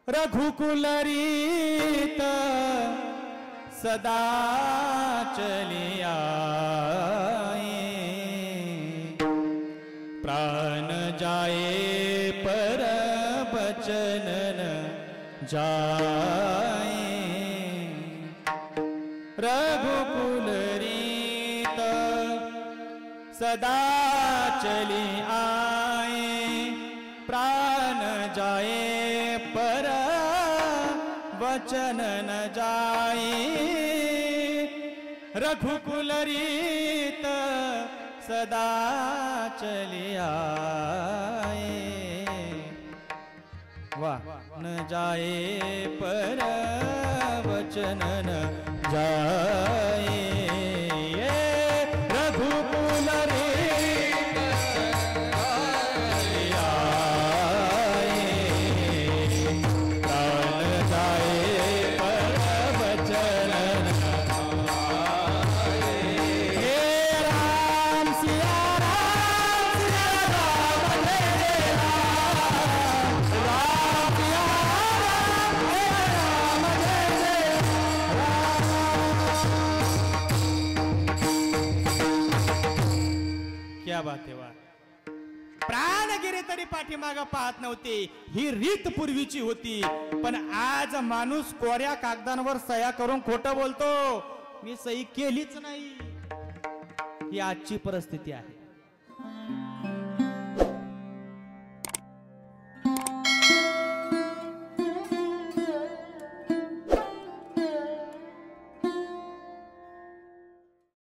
रघुकुल रीत सदा चली आए, प्राण जाए पर बचन न जाए। रघुकुल रीत सदा चली आए, प्राण जाए पर वचन न जाए। रघुकुल रीत सदा चली आए, वाह न जाए पर वचन न जाए। रघुकुल रीत चली आए, प्राण जाए पर वचन न जाए। हे राम सिया राम, सिया राम जय राम, राम सिया राम, हे राम जय जय राम। क्या बात है, वाह। प्राण गेले तरी पाठीमाग पाहत नव्हते, ही रीत पूर्वीची होती। पण आज माणूस कोऱ्या कागदांवर सह्या करून खोटं बोलतो, मी सही केलीच नाही, ही आजची परिस्थिती आहे।